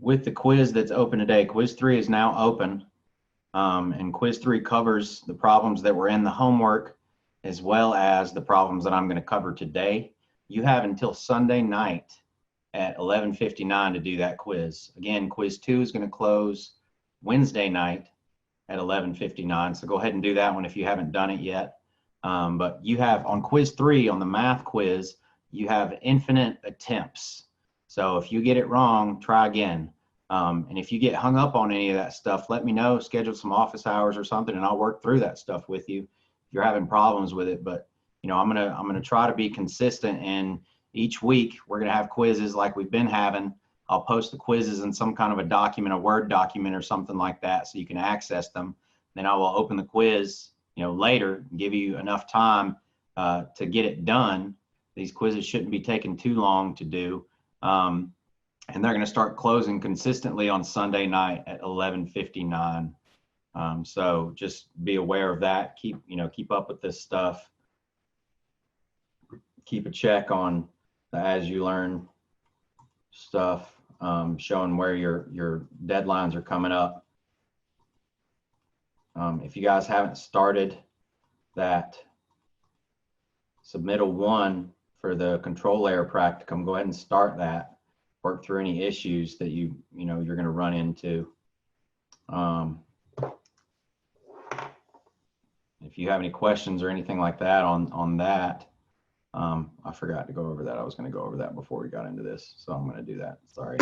with the quiz that's open today, quiz 3 is now open. And quiz 3 covers the problems that were in the homework as well as the problems that I'm going to cover today. You have until Sunday night at 11:59 to do that quiz. Again, quiz 2 is going to close Wednesday night at 11:59. So go ahead and do that one if you haven't done it yet. But you have on quiz 3, on the math quiz, you have infinite attempts. So if you get it wrong, try again. And if you get hung up on any of that stuff, let me know, schedule some office hours or something, and I'll work through that stuff with you if you're having problems with it. But, you know, I'm gonna try to be consistent, and each week we're gonna have quizzes like we've been having. I'll post the quizzes in some kind of a document, a Word document or something like that, so you can access them. Then I will open the quiz, you know, later and give you enough time to get it done. These quizzes shouldn't be taking too long to do. And they're going to start closing consistently on Sunday night at 11:59. So just be aware of that. Keep up with this stuff. Keep a check on the As You Learn stuff, showing where your deadlines are coming up. If you guys haven't started that submittal 1 for the control layer practicum, go ahead and start that. Work through any issues that you're going to run into. If you have any questions or anything like that on that, I forgot to go over that. I was going to go over that before we got into this, so I'm going to do that. Sorry.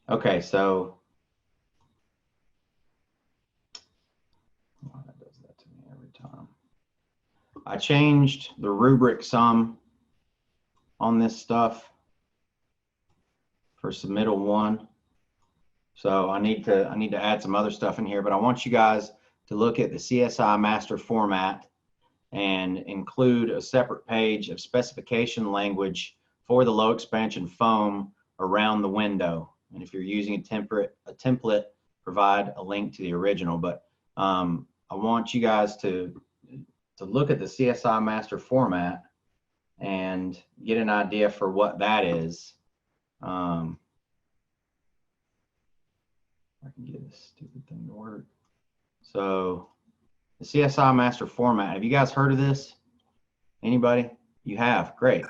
Okay, so that does that to me every time. I changed the rubric some on this stuff for submittal 1. So I need to add some other stuff in here, but I want you guys to look at the CSI master format and include a separate page of specification language for the low expansion foam around the window. And if you're using a template, provide a link to the original. But I want you guys to look at the CSI master format and get an idea for what that is. I can get this stupid thing to work. So the CSI master format, have you guys heard of this? Anybody? You have, great.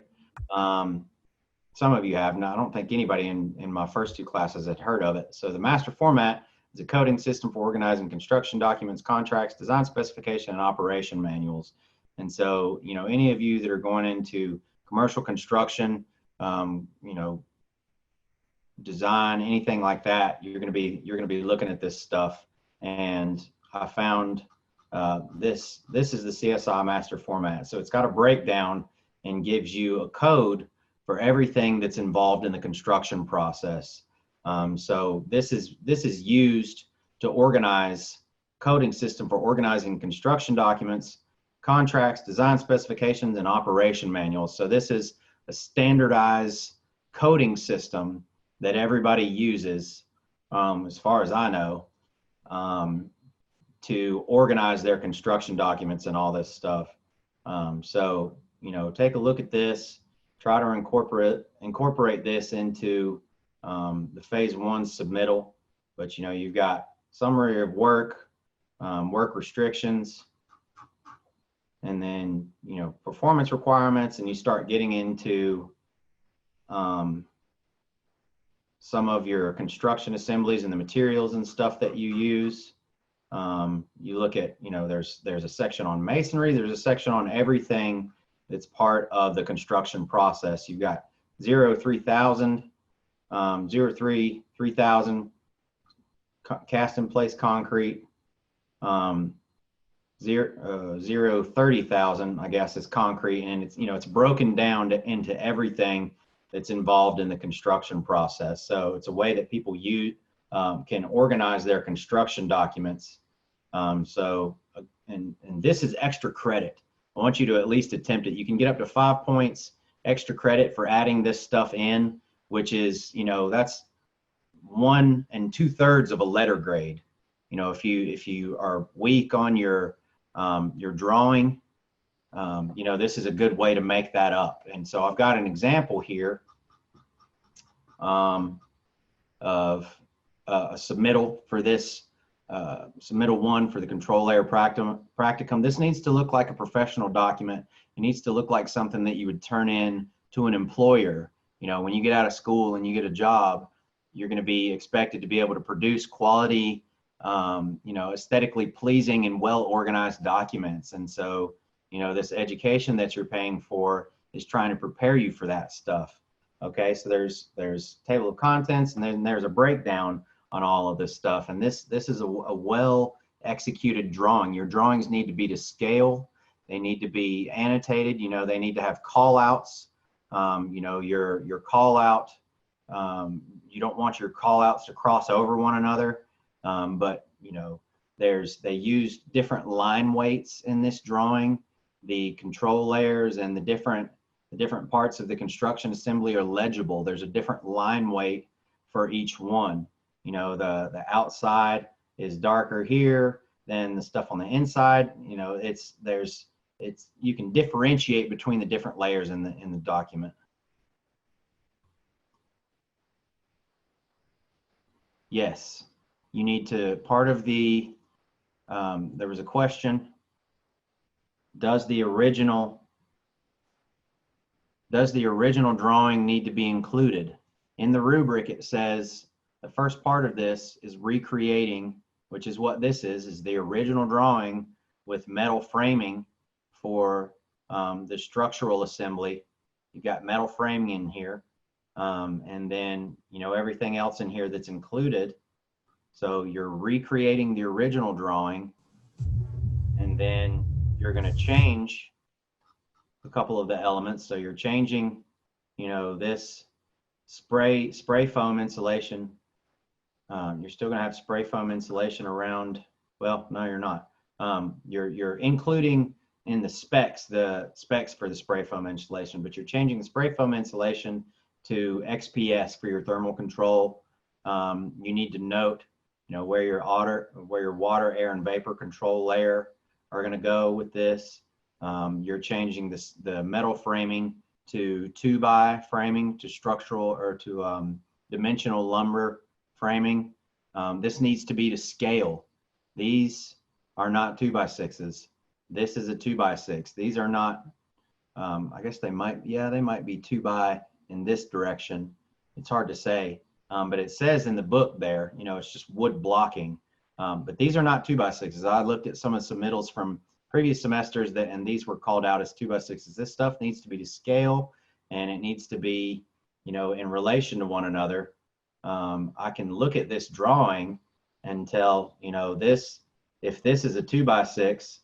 Some of you have. No, I don't think anybody in my first 2 classes had heard of it. So the master format is a coding system for organizing construction documents, contracts, design specification, and operation manuals. And so, you know, any of you that are going into commercial construction, design, anything like that, you're going to be looking at this stuff. And I found this is the CSI master format. So it's got a breakdown and gives you a code for everything that's involved in the construction process. So this is used to organize, coding system for organizing construction documents, contracts, design specifications, and operation manuals. So this is a standardized coding system that everybody uses, as far as I know, to organize their construction documents and all this stuff. So, you know, take a look at this. Try to incorporate this into the phase 1 submittal. But, you know, you've got summary of work, work restrictions, and then, you know, performance requirements, and you start getting into some of your construction assemblies and the materials and stuff that you use. You look at, you know, there's a section on masonry, there's a section on everything that's part of the construction process. You've got 0-3000, 0-3000 cast in place concrete, 0-30,000, I guess, is concrete, and it's, you know, it's broken down into everything that's involved in the construction process. So it's a way that people can organize their construction documents. And this is extra credit. I want you to at least attempt it. You can get up to 5 points extra credit for adding this stuff in, which is, you know, that's 1 2/3 of a letter grade. You know, if you are weak on your drawing, you know, this is a good way to make that up. And so I've got an example here of a submittal for this, submittal 1 for the control layer practicum. This needs to look like a professional document. It needs to look like something that you would turn in to an employer. You know, when you get out of school and you get a job, you're going to be expected to be able to produce quality, you know, aesthetically pleasing and well-organized documents. And so, you know, this education that you're paying for is trying to prepare you for that stuff. Okay, so there's table of contents, and then there's a breakdown on all of this stuff. And this is a well executed drawing. Your drawings need to be to scale. They need to be annotated. You know, they need to have call outs. You know, your call out, you don't want your call outs to cross over one another. But you know, they use different line weights in this drawing. The control layers and the different parts of the construction assembly are legible. There's a different line weight for each one. You know, the outside is darker here than the stuff on the inside. You know, you can differentiate between the different layers in the document. Yes, you need to, part of the, there was a question, does the original drawing need to be included? In the rubric, it says the first part of this is recreating, which is what this is the original drawing with metal framing for the structural assembly. You've got metal framing in here, and then, you know, everything else in here that's included. So you're recreating the original drawing, and then you're going to change a couple of the elements. So you're changing, you know, this spray foam insulation. You're still going to have spray foam insulation around. Well, no, you're not. You're including in the specs for the spray foam insulation, but you're changing the spray foam insulation to XPS for your thermal control. You need to note, you know, where your water, air, and vapor control layer are going to go with this. You're changing the metal framing to 2x framing, to structural or to dimensional lumber framing. This needs to be to scale. These are not 2x6s. This is a 2x6. These are not, I guess they might be 2x in this direction. It's hard to say, but it says in the book there, you know, it's just wood blocking. But these are not 2x6s. I looked at some of the submittals from previous semesters and these were called out as 2x6s. This stuff needs to be to scale, and it needs to be, you know, in relation to one another. I can look at this drawing and tell, you know, if this is a 2x6,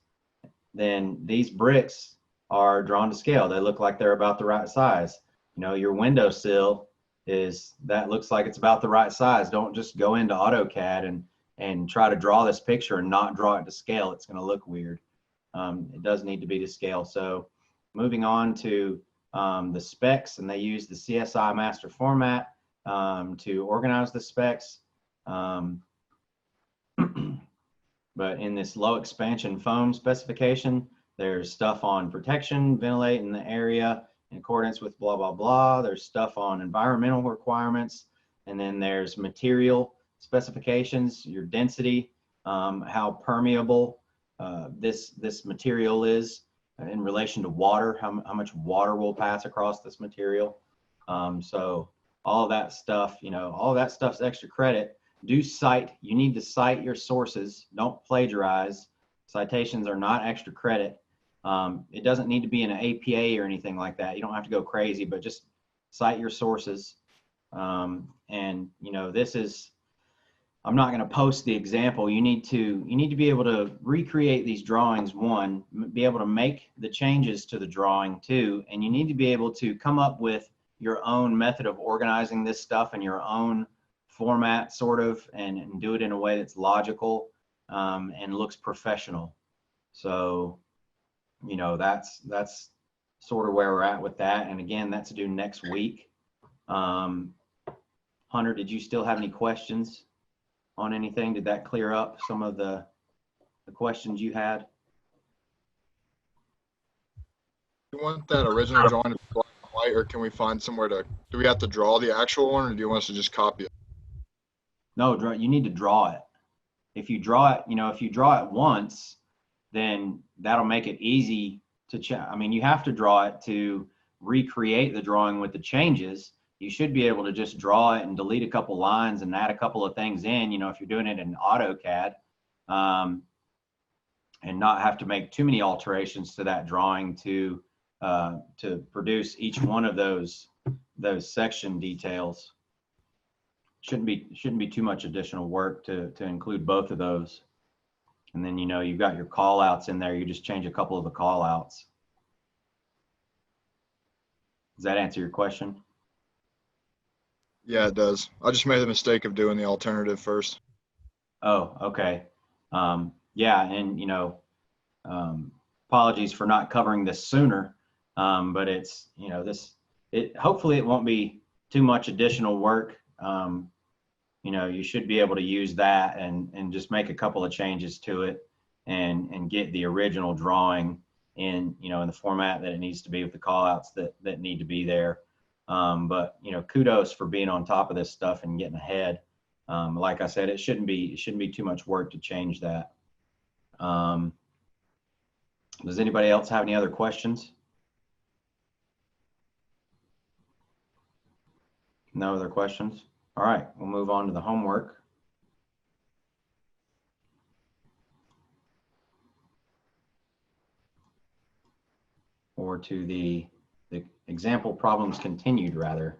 then these bricks are drawn to scale. They look like they're about the right size. You know, your windowsill that looks like it's about the right size. Don't just go into AutoCAD and try to draw this picture and not draw it to scale. It's going to look weird. It does need to be to scale. So moving on to the specs, and they use the CSI master format to organize the specs. But in this low expansion foam specification, there's stuff on protection, ventilate in the area in accordance with blah, blah, blah. There's stuff on environmental requirements. And then there's material specifications, your density, how permeable this material is in relation to water, how much water will pass across this material. So all of that stuff, you know, all of that stuff's extra credit. You need to cite your sources. Don't plagiarize. Citations are not extra credit. It doesn't need to be in an APA or anything like that. You don't have to go crazy, but just cite your sources. And you know, I'm not going to post the example. You need to be able to recreate these drawings, one, be able to make the changes to the drawing, two, and you need to be able to come up with your own method of organizing this stuff in your own format, sort of, and do it in a way that's logical and looks professional. So, you know, that's sort of where we're at with that. And again, that's due next week. Hunter, did you still have any questions on anything? Did that clear up some of the questions you had? Do you want that original drawing to be black and white, or can we find somewhere to, do we have to draw the actual one, or do you want us to just copy it? No, you need to draw it. If you draw it, if you draw it once, then that'll make it easy to check. I mean, you have to draw it to recreate the drawing with the changes. You should be able to just draw it and delete a couple lines and add a couple of things in, if you're doing it in AutoCAD, and not have to make too many alterations to that drawing to produce each one of those section details. Shouldn't be too much additional work to include both of those. And then, you've got your call outs in there. You just change a couple of the call outs. Does that answer your question? Yeah, it does. I just made the mistake of doing the alternative first. Oh, okay. Yeah, and apologies for not covering this sooner, but it's hopefully it won't be too much additional work. You should be able to use that and just make a couple of changes to it and get the original drawing in the format that it needs to be with the call outs that need to be there. But kudos for being on top of this stuff and getting ahead. Like I said, it shouldn't be too much work to change that. Does anybody else have any other questions? No other questions? All right, we'll move on to the homework. Or to the example problems continued, rather.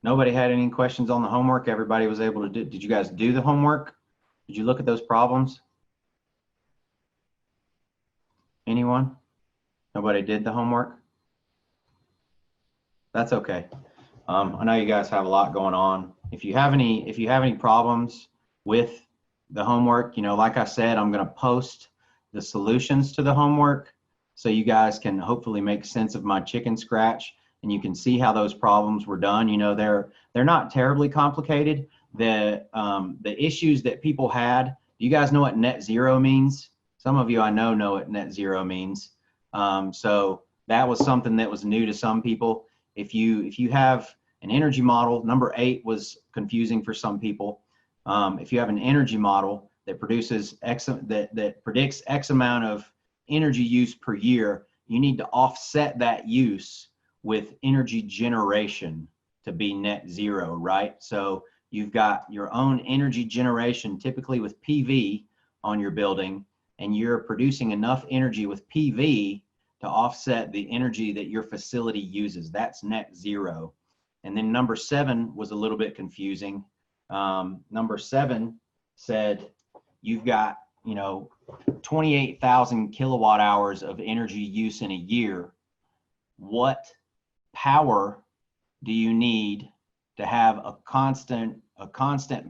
Nobody had any questions on the homework? Everybody was able to do. Did you guys do the homework? Did you look at those problems? Anyone? Nobody did the homework? That's okay. I know you guys have a lot going on. If you have any problems with the homework, like I said, I'm going to post the solutions to the homework so you guys can hopefully make sense of my chicken scratch and you can see how those problems were done. They're not terribly complicated. The issues that people had, do you guys know what net zero means? Some of you I know what net zero means. So that was something that was new to some people. If you have an energy model, number 8 was confusing for some people. If you have an energy model that produces that predicts X amount of energy use per year, you need to offset that use with energy generation to be net zero, right? So you've got your own energy generation, typically with PV on your building, and you're producing enough energy with PV to offset the energy that your facility uses. That's net zero. And then number 7 was a little bit confusing. Number 7 said you've got 28,000 kilowatt hours of energy use in a year. What power do you need to have a constant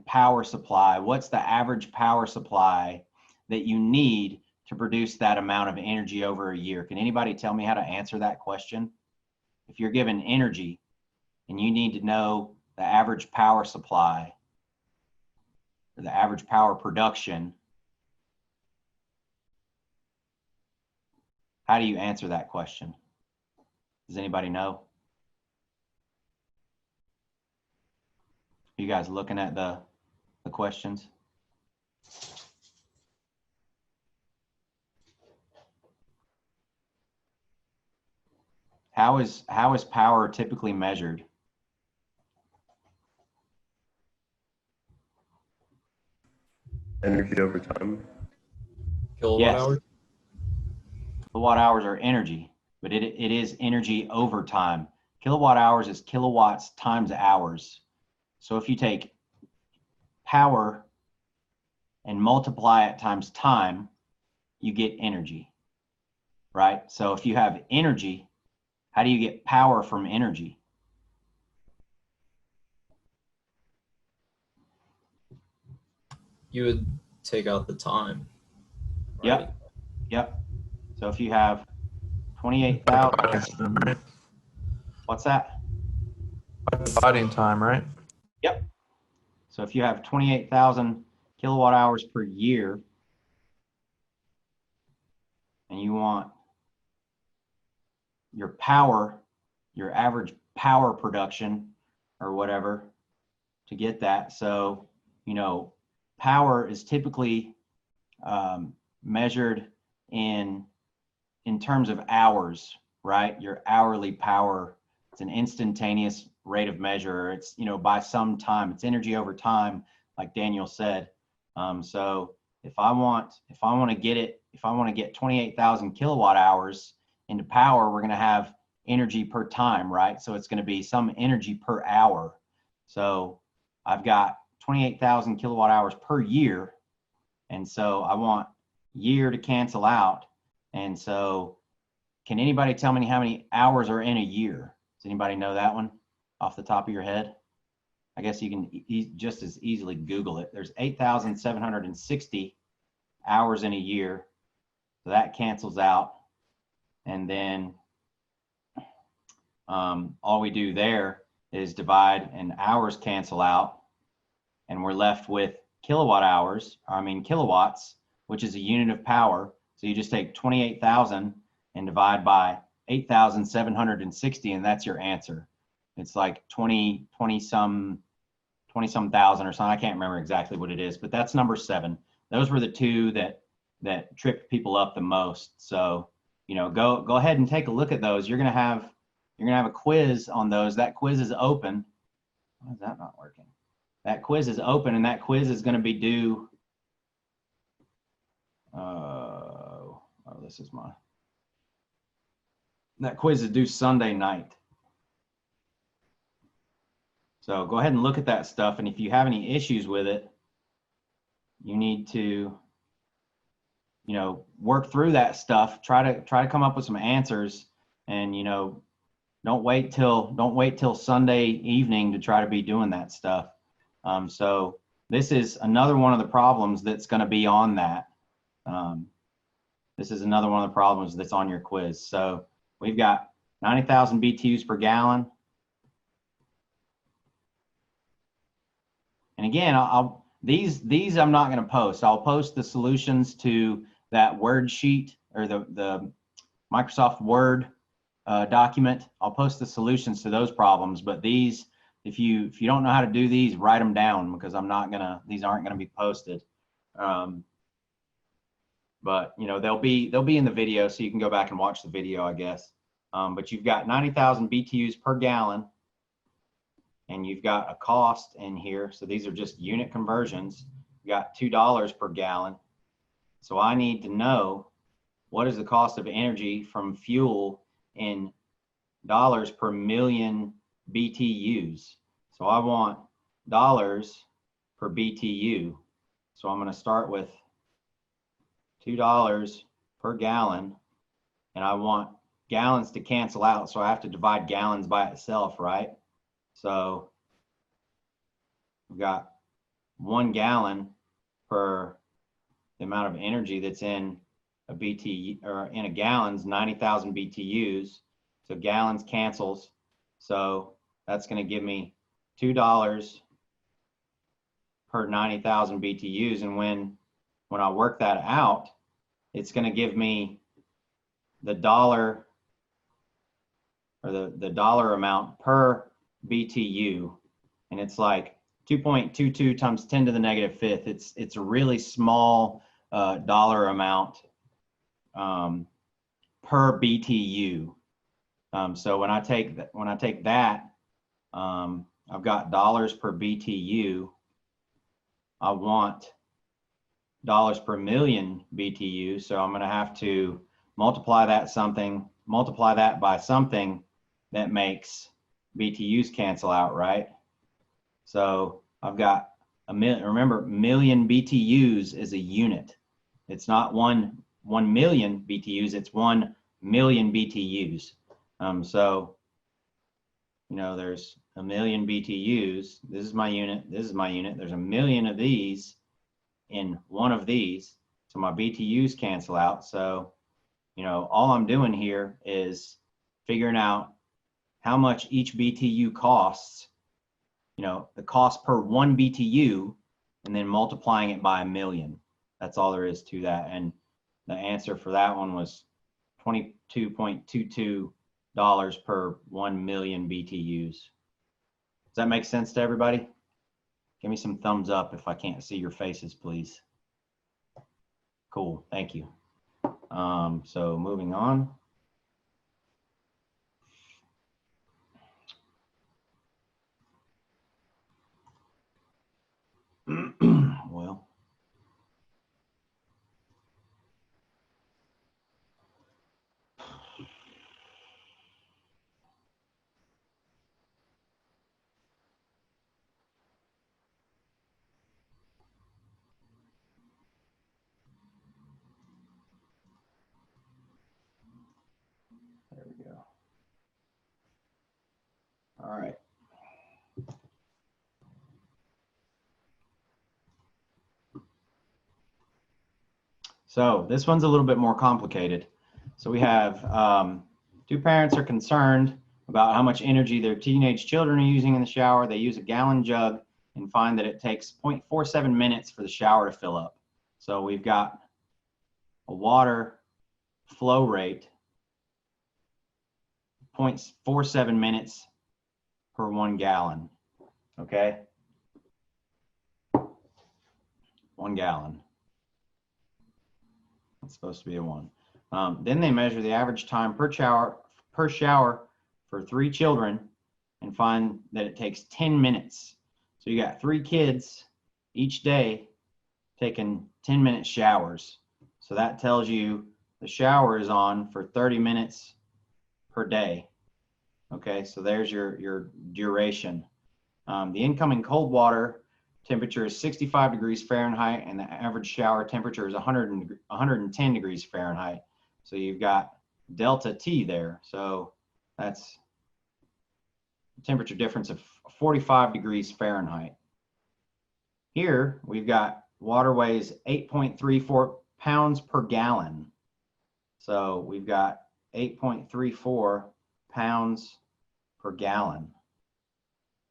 power supply? What's the average power supply that you need to produce that amount of energy over a year? Can anybody tell me how to answer that question? If you're given energy and you need to know the average power supply or the average power production, how do you answer that question? Does anybody know? Are you guys looking at the questions? How is power typically measured? Energy over time. Kilowatt hours? Kilowatt hours are energy, but it is energy over time. Kilowatt hours is kilowatts times hours. So if you take power and multiply it times time, you get energy, right? So if you have energy, how do you get power from energy? You would take out the time. Right? Yep. So if you have 28,000, Right? what's that? Dividing time, right? So if you have 28,000 kilowatt hours per year, and you want your power, your average power production or whatever to get that. So, you know, power is typically measured in terms of hours, right? Your hourly power. It's an instantaneous rate of measure. It's, you know, by some time. It's energy over time, like Daniel said. So if I want to get 28,000 kilowatt hours into power, we're going to have energy per time, right? So it's going to be some energy per hour. So I've got 28,000 kilowatt hours per year. And so I want year to cancel out. And so can anybody tell me how many hours are in a year? Does anybody know that one off the top of your head? I guess you can just as easily Google it. There's 8,760 hours in a year. So that cancels out. And then all we do there is divide, and hours cancel out. And we're left with kilowatts, which is a unit of power. So you just take 28,000 and divide by 8,760, and that's your answer. It's like 20 some thousand or something. I can't remember exactly what it is, but that's number 7. Those were the two that tripped people up the most. So, you know, go ahead and take a look at those. You're gonna have a quiz on those. That quiz is open. Why is that not working? That quiz is open, and that quiz is going to be due. That quiz is due Sunday night. So go ahead and look at that stuff, and if you have any issues with it, you need to, you know, work through that stuff. Try to come up with some answers, and, you know, don't wait till Sunday evening to try to be doing that stuff. So this is another one of the problems that's going to be on that. This is another one of the problems that's on your quiz. So we've got 90,000 BTUs per gallon. And again, these I'm not going to post. I'll post the solutions to that Word sheet, or the Microsoft Word document. I'll post the solutions to those problems, but these, if you don't know how to do these, write them down, because these aren't gonna be posted. But you know, they'll be in the video, so you can go back and watch the video, I guess. But you've got 90,000 BTUs per gallon, and you've got a cost in here. So these are just unit conversions. You got $2 per gallon. So I need to know, what is the cost of energy from fuel in dollars per million BTUs. So I want dollars per BTU. So I'm going to start with $2 per gallon, and I want gallons to cancel out, so I have to divide gallons by itself, right? So we've got 1 gallon per the amount of energy that's in a BTU, or in a gallon's 90,000 BTUs. So gallons cancels. So that's going to give me $2 per 90,000 BTUs. And when I work that out, it's going to give me the dollar, or the dollar amount per BTU. And it's like 2.22 times 10 to the negative 5th. It's a really small dollar amount per BTU. So when I take that, I've got dollars per BTU. I want dollars per million BTU. So I'm going to have to multiply that by something that makes BTUs cancel out, right? So I've got remember, million BTUs is a unit. It's not 1 million BTUs, it's 1 million BTUs. So, you know, there's a million BTUs. This is my unit. This is my unit. There's a million of these in one of these. So my BTUs cancel out. So, you know, all I'm doing here is figuring out how much each BTU costs you know, the cost per 1 BTU and then multiplying it by 1,000,000. That's all there is to that. And the answer for that one was $22.22 per 1,000,000 BTUs. Does that make sense to everybody? Give me some thumbs up if I can't see your faces, please. Cool, thank you. So moving on. Well, there we go. All right. So this one's a little bit more complicated. So we have two parents are concerned about how much energy their teenage children are using in the shower. They use a gallon jug and find that it takes 0.47 minutes for the shower to fill up. So we've got a water flow rate, 0.47 minutes per 1 gallon, okay? 1 gallon. It's supposed to be a 1. Then they measure the average time per shower for 3 children and find that it takes 10 minutes. So you got 3 kids each day taking 10-minute showers. So that tells you the shower is on for 30 minutes per day. Okay, so there's your duration. The incoming cold water temperature is 65 degrees Fahrenheit and the average shower temperature is 110 degrees Fahrenheit. So you've got delta T there. So that's a temperature difference of 45 degrees Fahrenheit. Here we've got water weighs 8.34 pounds per gallon. So we've got 8.34 pounds per gallon.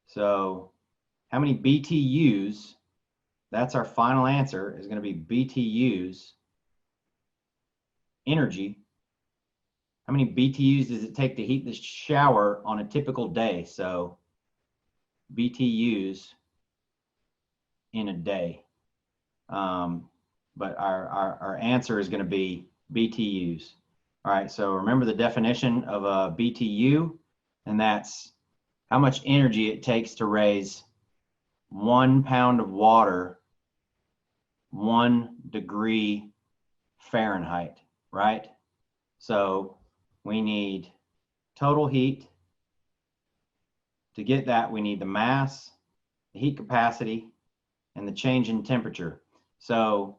So how many BTUs, that's our final answer, is going to be BTUs, energy. How many BTUs does it take to heat the shower on a typical day? So BTUs in a day. But our answer is going to be BTUs. All right, so remember the definition of a BTU, and that's how much energy it takes to raise 1 pound of water 1 degree Fahrenheit, right? So we need total heat. To get that, we need the mass, the heat capacity, and the change in temperature. So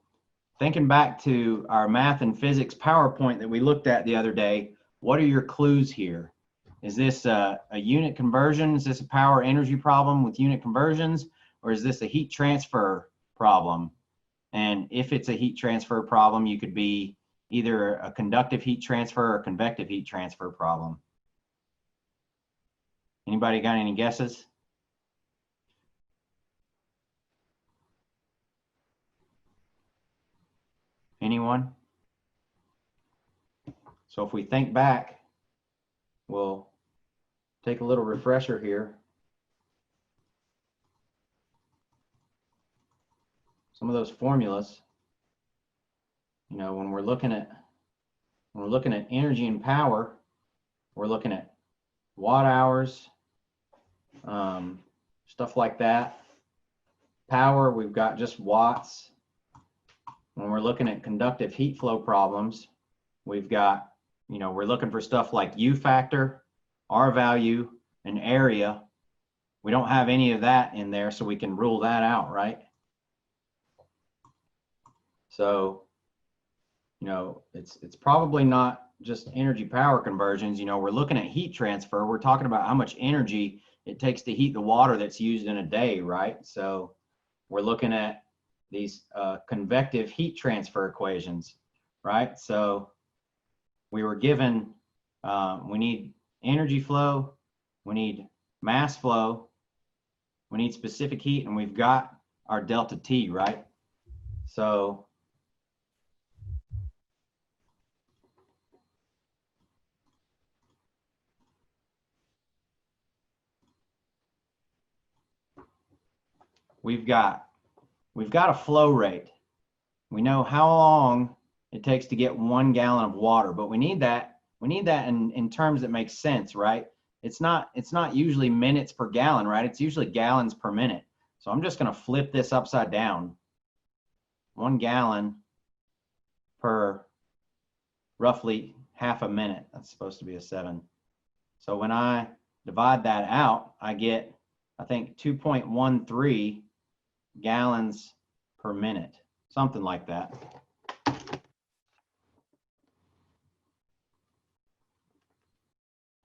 thinking back to our math and physics PowerPoint that we looked at the other day, what are your clues here? Is this a unit conversion? Is this a power energy problem with unit conversions? Or is this a heat transfer problem? And if it's a heat transfer problem, you could be either a conductive heat transfer or convective heat transfer problem. Anybody got any guesses? Anyone? So if we think back, we'll take a little refresher here. Some of those formulas, you know, when we're looking at energy and power, we're looking at watt hours, stuff like that. Power, we've got just watts. When we're looking at conductive heat flow problems, we've got, you know, we're looking for stuff like U factor, R value, and area. We don't have any of that in there, so we can rule that out, right? So, you know, it's probably not just energy power conversions. You know, we're looking at heat transfer. We're talking about how much energy it takes to heat the water that's used in a day, right? So we're looking at these convective heat transfer equations, right? So we were given, we need energy flow, we need mass flow, we need specific heat, and we've got our delta T, right? So we've got a flow rate. We know how long it takes to get 1 gallon of water, but we need that in terms that make sense, right? It's not usually minutes per gallon, right? It's usually gallons per minute. So I'm just going to flip this upside down. 1 gallon per roughly half a minute. That's supposed to be a 7. So when I divide that out, I get, I think, 2.13 gallons per minute, something like that.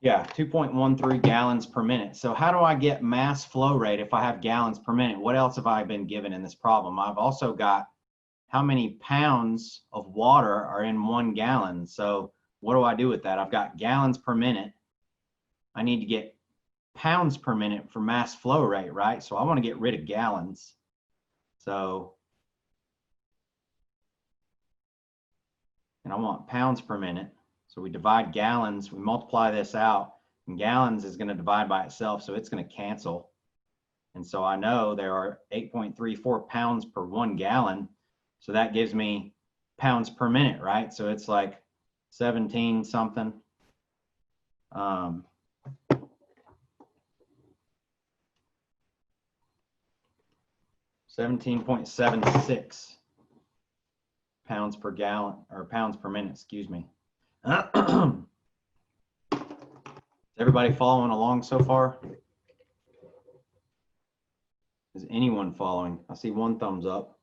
Yeah, 2.13 gallons per minute. So how do I get mass flow rate if I have gallons per minute? What else have I been given in this problem? I've also got how many pounds of water are in 1 gallon. So what do I do with that? I've got gallons per minute. I need to get pounds per minute for mass flow rate, right? So I want to get rid of gallons. So, and I want pounds per minute. So we divide gallons, we multiply this out, and gallons is going to divide by itself, so it's going to cancel. And so I know there are 8.34 pounds per 1 gallon. So that gives me pounds per minute, right? So it's like 17 something. 17.76 pounds per gallon, or pounds per minute, excuse me. Everybody following along so far? Is anyone following? I see 1 thumbs up.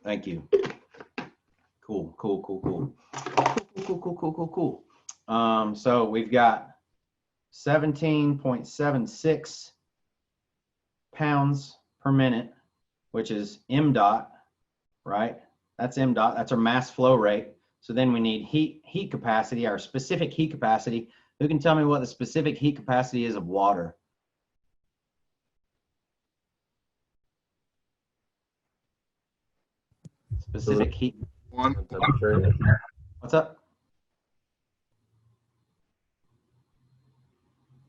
Thank you. Cool. So we've got 17.76 pounds per minute, which is m dot, right? That's m dot. That's our mass flow rate. So then we need heat capacity, our specific heat capacity. Who can tell me what the specific heat capacity is of water? Specific heat. 1. What's up?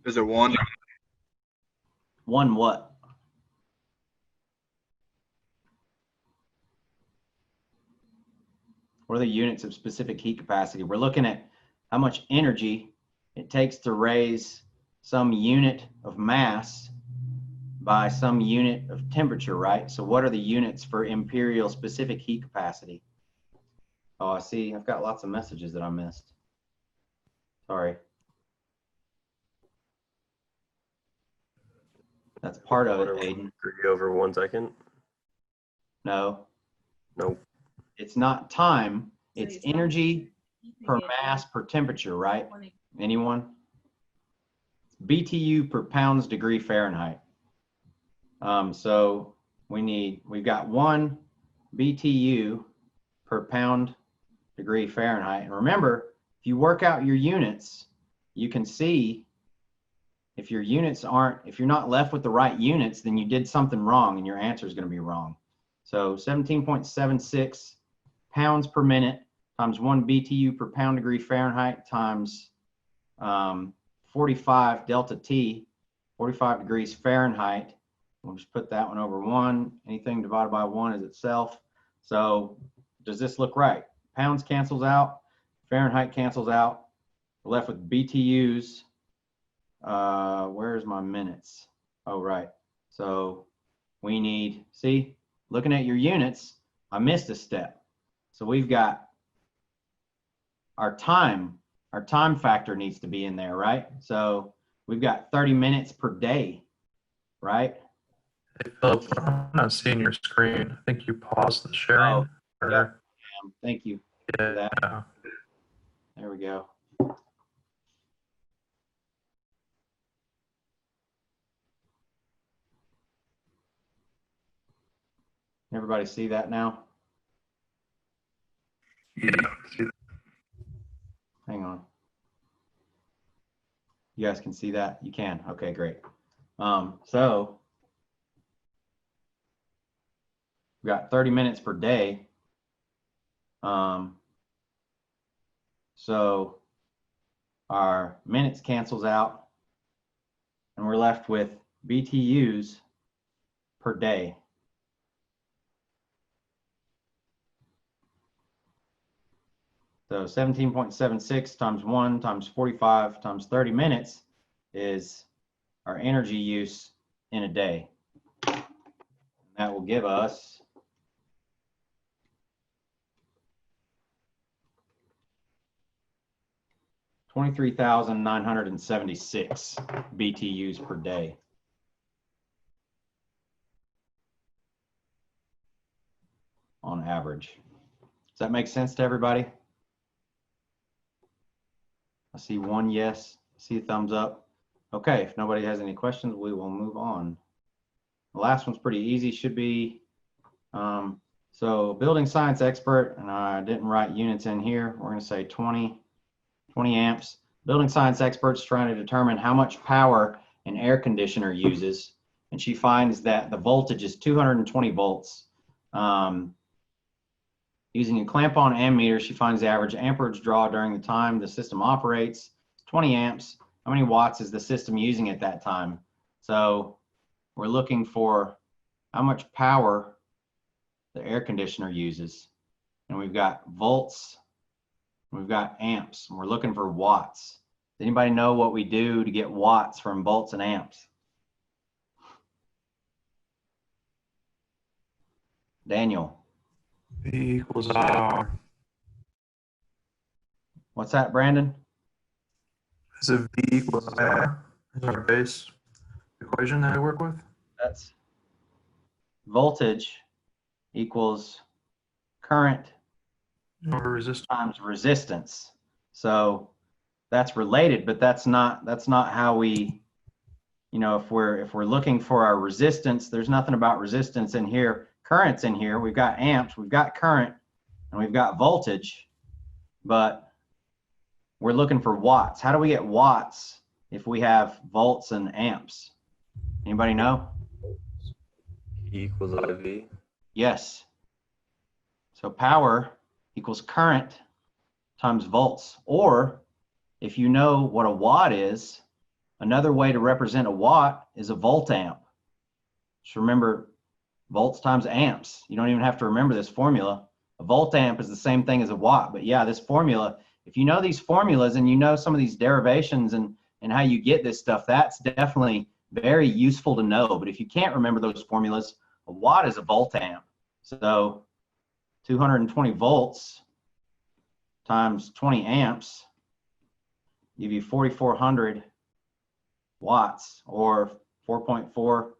Is it 1? 1 what? What are the units of specific heat capacity? We're looking at how much energy it takes to raise some unit of mass by some unit of temperature, right? So what are the units for imperial specific heat capacity? Oh, I see. I've got lots of messages that I missed. Sorry. That's part of it, Aiden. 3/1 second. No. Nope. It's not time. It's energy per mass per temperature, right? Anyone? BTU per pounds degree Fahrenheit. So we've got 1 BTU per pound degree Fahrenheit. And remember, if you work out your units, you can see if your units if you're not left with the right units, then you did something wrong and your answer is going to be wrong. So 17.76 pounds per minute times 1 BTU per pound degree Fahrenheit times 45 delta T, 45 degrees Fahrenheit. We'll just put that one over 1. Anything divided by 1 is itself. So does this look right? Pounds cancels out, Fahrenheit cancels out. We're left with BTUs. Where's my minutes? Oh, right. So we need, see, looking at your units, I missed a step. So we've got our time factor needs to be in there, right? So we've got 30 minutes per day, right? Hey, Philip, I'm not seeing your screen. I think you paused the sharing. Oh, or, yeah. Thank you for that. Yeah. There we go. Everybody see that now? Yeah. See that? Hang on. You guys can see that? You can. Okay, great. So we've got 30 minutes per day. So our minutes cancels out and we're left with BTUs per day. So 17.76 times 1 times 45 times 30 minutes is our energy use in a day. That will give us 23,976 BTUs per day. On average. Does that make sense to everybody? I see one yes, I see a thumbs up. Okay, if nobody has any questions, we will move on. The last one's pretty easy, should be, so building science expert, and I didn't write units in here, we're gonna say 20 amps. Building science expert's trying to determine how much power an air conditioner uses, and she finds that the voltage is 220 volts. Using a clamp-on ammeter, she finds the average amperage draw during the time the system operates, 20 amps. How many watts is the system using at that time? So we're looking for how much power the air conditioner uses. And we've got volts, we've got amps, and we're looking for watts. Does anybody know what we do to get watts from volts and amps? Daniel. V equals R. What's that, Brandon? Is it V equals R? Is our base equation that I work with? That's voltage equals current Over resistance. times resistance. So that's related, but that's not how we, you know, if we're looking for our resistance, there's nothing about resistance in here. Current's in here. We've got amps, we've got current, and we've got voltage, but we're looking for watts. How do we get watts if we have volts and amps? Anybody know? E equals IV. Yes. So power equals current times volts. Or if you know what a watt is, another way to represent a watt is a volt amp. Just remember volts times amps. You don't even have to remember this formula. A volt amp is the same thing as a watt. But yeah, this formula, if you know these formulas and you know some of these derivations and how you get this stuff, that's definitely very useful to know. But if you can't remember those formulas, a watt is a volt amp. So 220 volts times 20 amps give you 4,400 watts, or 4.4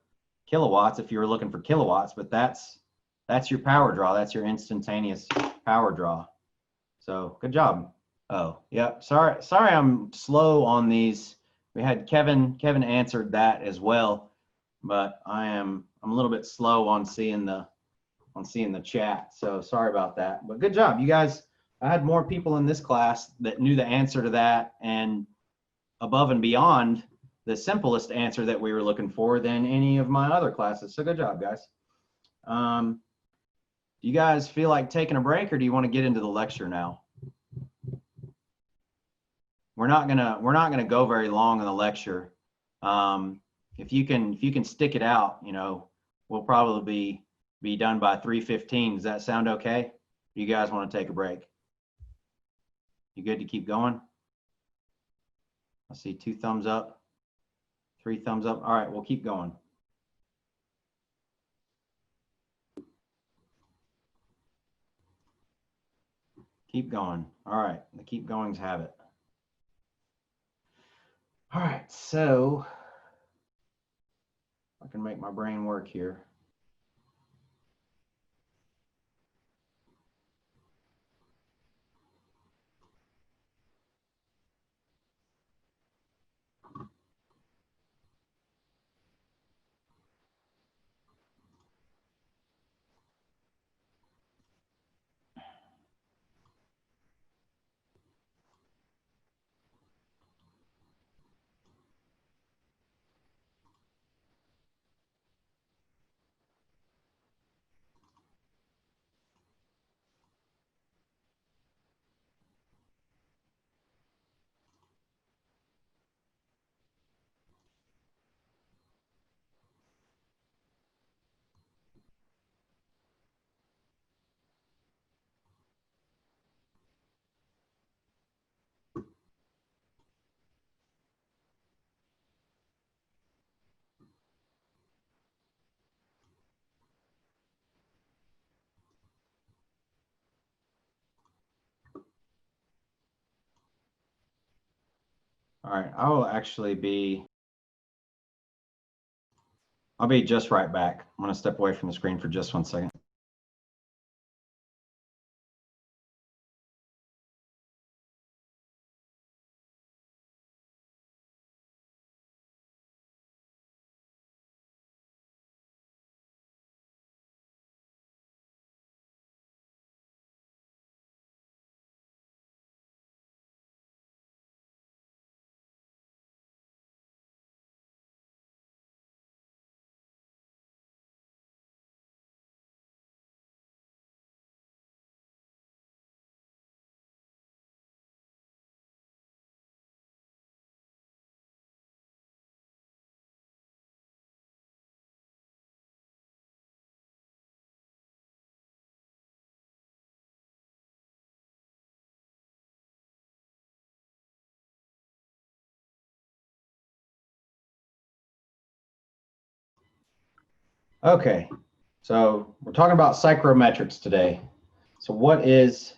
kilowatts if you were looking for kilowatts, but that's your power draw. That's your instantaneous power draw. So good job. Oh, yeah, sorry I'm slow on these. We had Kevin answered that as well, but I'm a little bit slow on seeing the chat. So sorry about that, but good job. You guys, I had more people in this class that knew the answer to that and above and beyond the simplest answer that we were looking for than any of my other classes. So good job, guys. Do you guys feel like taking a break, or do you want to get into the lecture now? We're not gonna go very long in the lecture. If you can stick it out, you know, we'll probably be done by 3:15. Does that sound okay? Do you guys want to take a break? You good to keep going? I see 2 thumbs up, 3 thumbs up. All right, we'll keep going. Keep going. All right, the keep goings have it. All right, so I can make my brain work here. All right, I will actually I'll be just right back. I'm gonna step away from the screen for just 1 second. Okay, so we're talking about psychrometrics today. So what is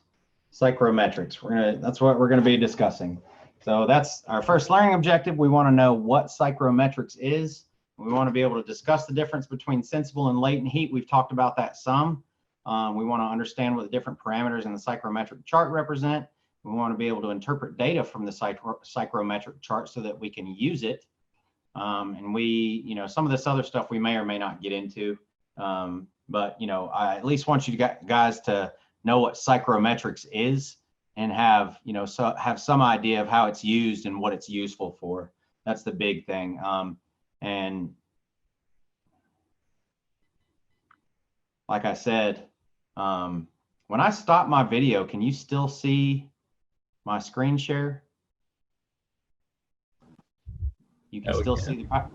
psychrometrics? That's what we're gonna be discussing. So that's our first learning objective. We want to know what psychrometrics is. We want to be able to discuss the difference between sensible and latent heat. We've talked about that some. We want to understand what the different parameters in the psychrometric chart represent. We want to be able to interpret data from the psychrometric chart so that we can use it. And some of this other stuff we may or may not get into. But I at least want you guys to know what psychrometrics is and have some idea of how it's used and what it's useful for. That's the big thing. And like I said, when I stop my video, can you still see my screen share? You can still see the,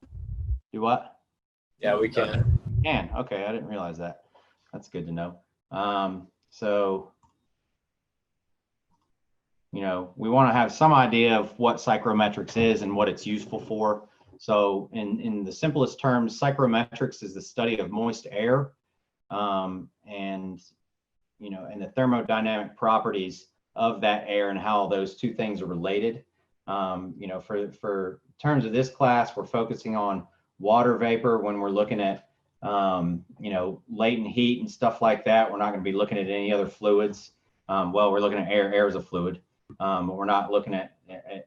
do what? Yeah, we can. Can, okay, I didn't realize that. That's good to know. So, we want to have some idea of what psychrometrics is and what it's useful for. So in the simplest terms, psychrometrics is the study of moist air, and the thermodynamic properties of that air and how those two things are related. For terms of this class, we're focusing on water vapor when we're looking at latent heat and stuff like that. We're not going to be looking at any other fluids. Well, we're looking at air. Air is a fluid, but we're not looking at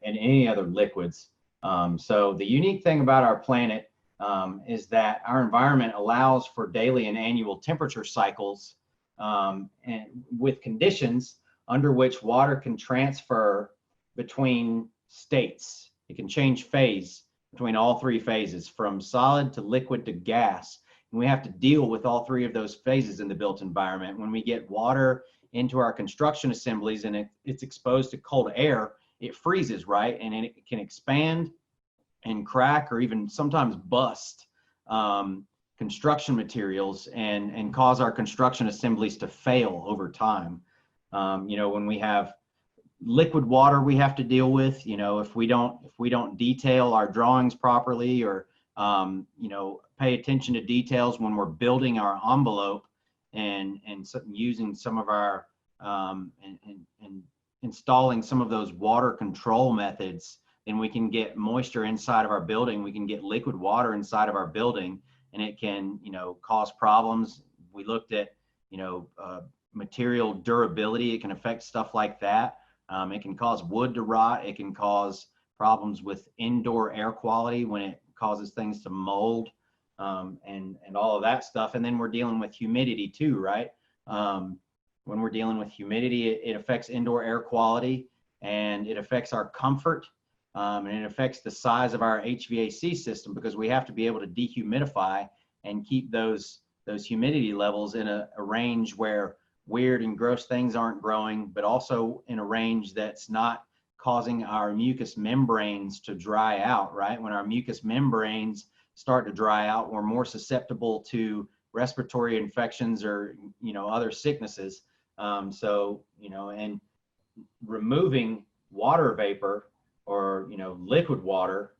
any other liquids. So the unique thing about our planet is that our environment allows for daily and annual temperature cycles, and with conditions under which water can transfer between states. It can change phase between all three phases, from solid to liquid to gas. And we have to deal with all three of those phases in the built environment. When we get water into our construction assemblies and it's exposed to cold air, it freezes, right? And it can expand and crack or even sometimes bust construction materials and cause our construction assemblies to fail over time. When we have liquid water we have to deal with, if we don't detail our drawings properly or pay attention to details when we're building our envelope and using some of our and installing some of those water control methods, then we can get moisture inside of our building. We can get liquid water inside of our building, and it can cause problems. We looked at material durability. It can affect stuff like that. It can cause wood to rot. It can cause problems with indoor air quality when it causes things to mold, and all of that stuff. And then we're dealing with humidity too, right? When we're dealing with humidity, it affects indoor air quality, and it affects our comfort, and it affects the size of our HVAC system, because we have to be able to dehumidify and keep those humidity levels in a range where weird and gross things aren't growing, but also in a range that's not causing our mucous membranes to dry out, right? When our mucous membranes start to dry out, we're more susceptible to respiratory infections or, other sicknesses. And removing water vapor or, liquid water,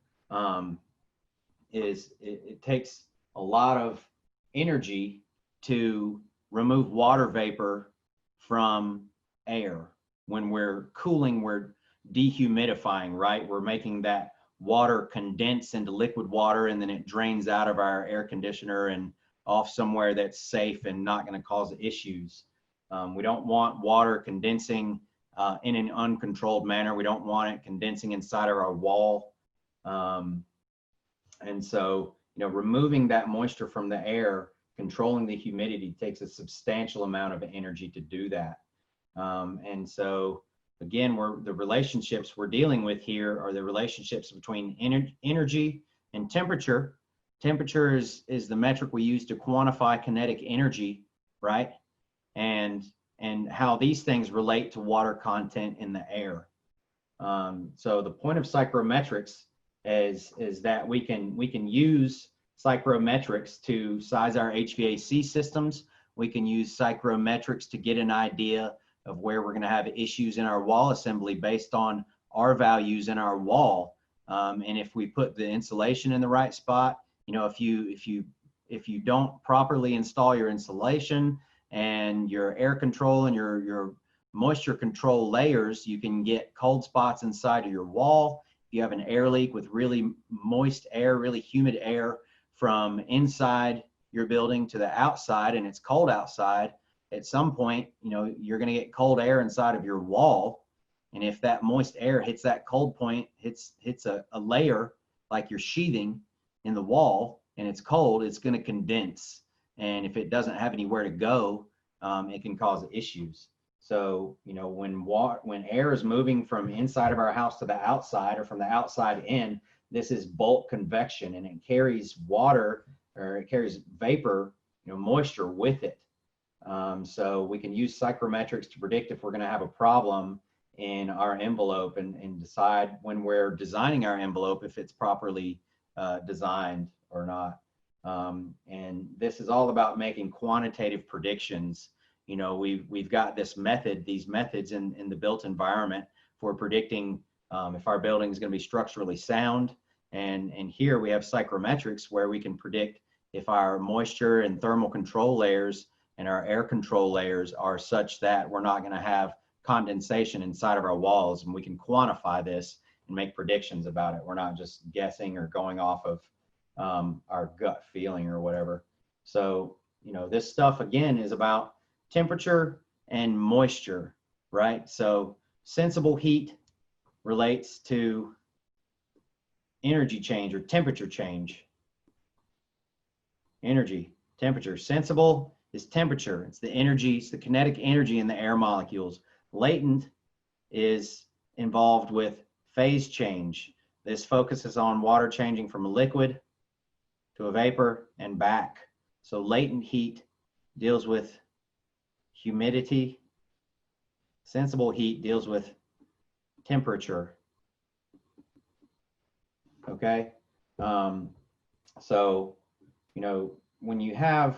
it takes a lot of energy to remove water vapor from air. When we're cooling, we're dehumidifying, right? We're making that water condense into liquid water, and then it drains out of our air conditioner and off somewhere that's safe and not going to cause issues. We don't want water condensing in an uncontrolled manner. We don't want it condensing inside of our wall. And so, you know, removing that moisture from the air, controlling the humidity, takes a substantial amount of energy to do that. And so, again, the relationships we're dealing with here are the relationships between energy and temperature. Temperature is the metric we use to quantify kinetic energy, right? And how these things relate to water content in the air. So the point of psychrometrics is that we can use psychrometrics to size our HVAC systems. We can use psychrometrics to get an idea of where we're going to have issues in our wall assembly based on our values in our wall. And if we put the insulation in the right spot, you know, if you don't properly install your insulation and your air control and your moisture control layers, you can get cold spots inside of your wall. If you have an air leak with really moist air, really humid air from inside your building to the outside, and it's cold outside, at some point, you know, you're going to get cold air inside of your wall. And if that moist air hits that cold point, hits a layer like you're sheathing in the wall, and it's cold, it's going to condense. And if it doesn't have anywhere to go, it can cause issues. So, you know, when air is moving from inside of our house to the outside, or from the outside in, this is bulk convection, and it carries water, or it carries vapor, you know, moisture with it. So we can use psychrometrics to predict if we're going to have a problem in our envelope, and decide when we're designing our envelope if it's properly designed or not. And this is all about making quantitative predictions. You know, we've got these methods in the built environment for predicting if our building is going to be structurally sound. And here we have psychrometrics where we can predict if our moisture and thermal control layers and our air control layers are such that we're not going to have condensation inside of our walls, and we can quantify this and make predictions about it. We're not just guessing or going off of our gut feeling or whatever. So, you know, this stuff again is about temperature and moisture, right? So sensible heat relates to energy change or temperature change. Energy, temperature. Sensible is temperature. It's the energy, it's the kinetic energy in the air molecules. Latent is involved with phase change. This focuses on water changing from a liquid to a vapor and back. So latent heat deals with humidity. Sensible heat deals with temperature. Okay. So, you know, when you have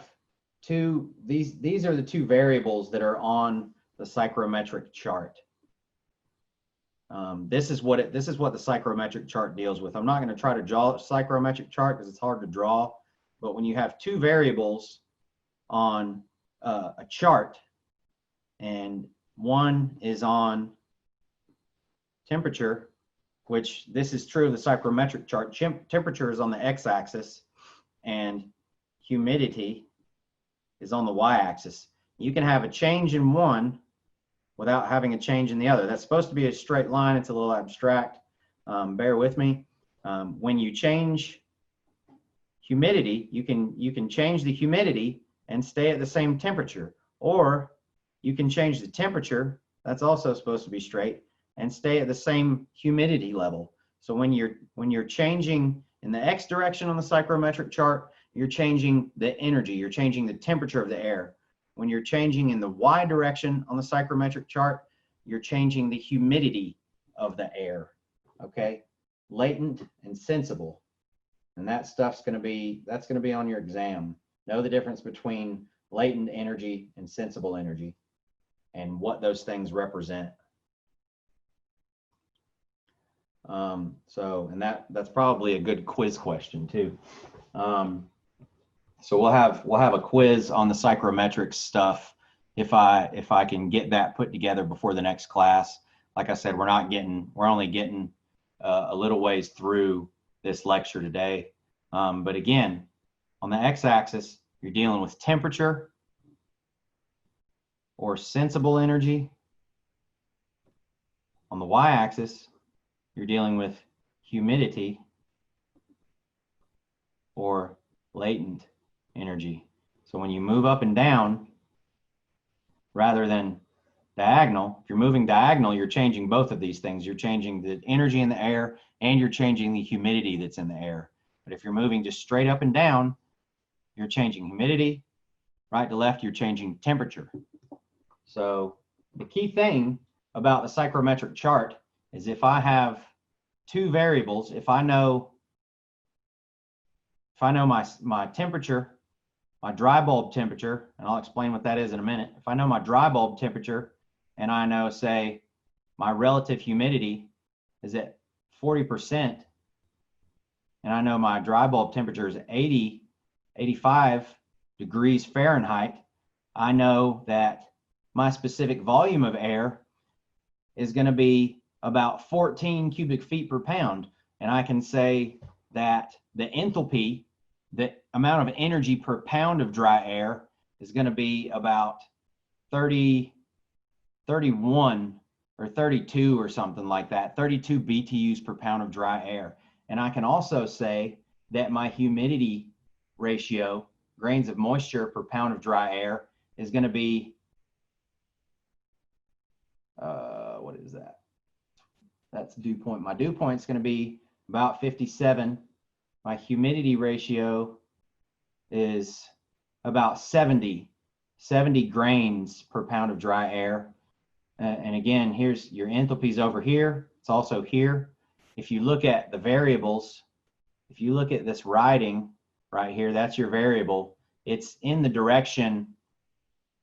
these are the two variables that are on the psychrometric chart. This is what the psychrometric chart deals with. I'm not going to try to draw a psychrometric chart because it's hard to draw, but when you have two variables on a chart, and one is on temperature, which this is true of the psychrometric chart. Temperature is on the x-axis and humidity is on the y-axis. You can have a change in one without having a change in the other. That's supposed to be a straight line. It's a little abstract. Bear with me. When you change humidity, you can change the humidity and stay at the same temperature, or you can change the temperature. That's also supposed to be straight, and stay at the same humidity level. So when you're changing in the x direction on the psychrometric chart, you're changing the energy, you're changing the temperature of the air. When you're changing in the y direction on the psychrometric chart, you're changing the humidity of the air. Okay, latent and sensible, and that stuff's going to be on your exam. Know the difference between latent energy and sensible energy, and what those things represent. And that's probably a good quiz question too. So we'll have a quiz on the psychrometrics stuff if I can get that put together before the next class. like I said, we're only getting a little ways through this lecture today. But again, on the x-axis, you're dealing with temperature or sensible energy. On the y-axis, you're dealing with humidity or latent energy. So when you move up and down, rather than diagonal, if you're moving diagonal, you're changing both of these things. You're changing the energy in the air and you're changing the humidity that's in the air. But if you're moving just straight up and down, you're changing humidity. Right to left, you're changing temperature. So the key thing about the psychrometric chart is if I have two variables, if I know my temperature, my dry bulb temperature, and I'll explain what that is in a minute. If I know my dry bulb temperature and I know, say, my relative humidity is at 40%, and I know my dry bulb temperature is 85 degrees Fahrenheit, I know that my specific volume of air is going to be about 14 cubic feet per pound. And I can say that the enthalpy, the amount of energy per pound of dry air, is going to be about 31 or 32 or something like that, 32 BTUs per pound of dry air. And I can also say that my humidity ratio, grains of moisture per pound of dry air, is going to be, what is that? That's dew point. My dew point is going to be about 57. My humidity ratio is about 70 grains per pound of dry air. And again, here's your enthalpies over here. It's also here. If you look at the variables, if you look at this writing right here, that's your variable. It's in the direction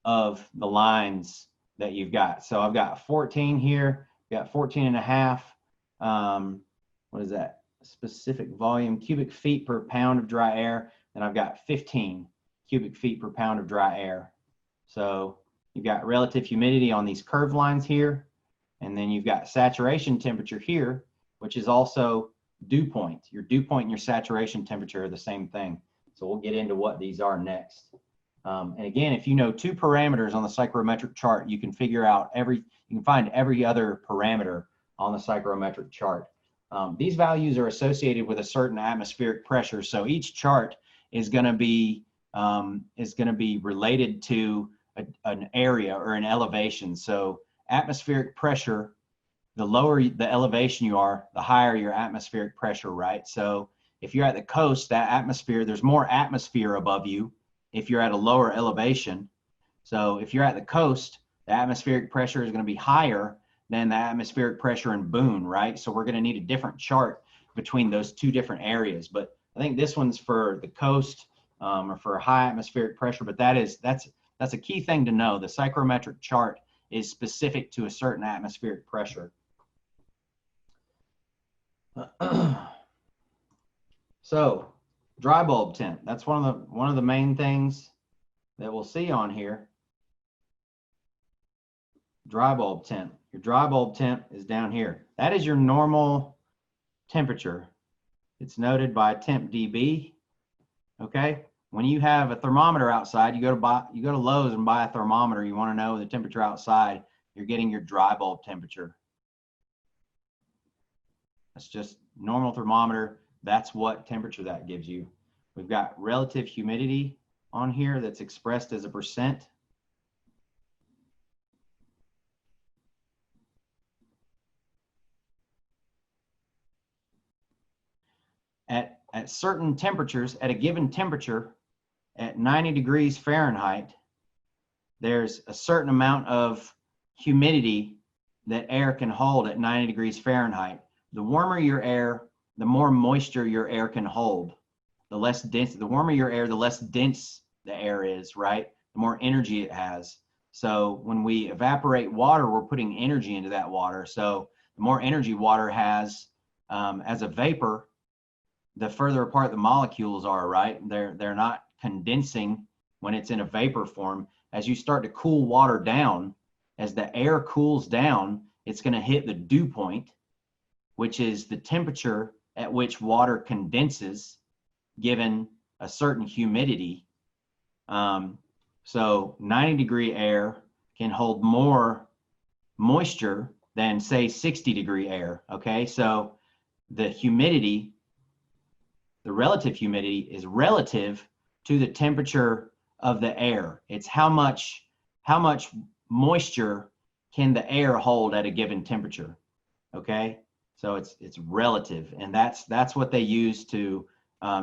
of the lines that you've got. So I've got 14 here, got 14 and a half. What is that? Specific volume, cubic feet per pound of dry air. And I've got 15 cubic feet per pound of dry air. So you've got relative humidity on these curved lines here. And then you've got saturation temperature here, which is also dew point. Your dew point and your saturation temperature are the same thing. So we'll get into what these are next. And again, if you know two parameters on the psychrometric chart, you can figure out you can find every other parameter on the psychrometric chart. These values are associated with a certain atmospheric pressure. So each chart is going to be related to an area or an elevation. So atmospheric pressure, the lower the elevation you are, the higher your atmospheric pressure, right? So if you're at the coast, that atmosphere, there's more atmosphere above you if you're at a lower elevation. So if you're at the coast, the atmospheric pressure is going to be higher than the atmospheric pressure in Boone, right? So we're going to need a different chart between those two different areas. But I think this one's for the coast or for high atmospheric pressure, but that's a key thing to know. The psychrometric chart is specific to a certain atmospheric pressure. So dry bulb temp, that's one of the main things that we'll see on here. Dry bulb temp. Your dry bulb temp is down here. That is your normal temperature. It's noted by temp dB. Okay. When you have a thermometer outside, you go to Lowe's and buy a thermometer. You want to know the temperature outside. You're getting your dry bulb temperature. That's just normal thermometer. That's what temperature that gives you. We've got relative humidity on here that's expressed as a percent. At certain temperatures, at a given temperature, at 90 degrees Fahrenheit, there's a certain amount of humidity that air can hold at 90 degrees Fahrenheit. The warmer your air, the more moisture your air can hold. The less dense, the warmer your air, the less dense the air is, right? The more energy it has. So when we evaporate water, we're putting energy into that water. So the more energy water has as a vapor, the further apart the molecules are, right? They're not condensing when it's in a vapor form. As you start to cool water down, as the air cools down, it's going to hit the dew point, which is the temperature at which water condenses given a certain humidity. So 90-degree air can hold more moisture than, say, 60-degree air, okay? So the humidity, the relative humidity, is relative to the temperature of the air. It's how much moisture can the air hold at a given temperature, okay? So it's relative, and that's what they use to,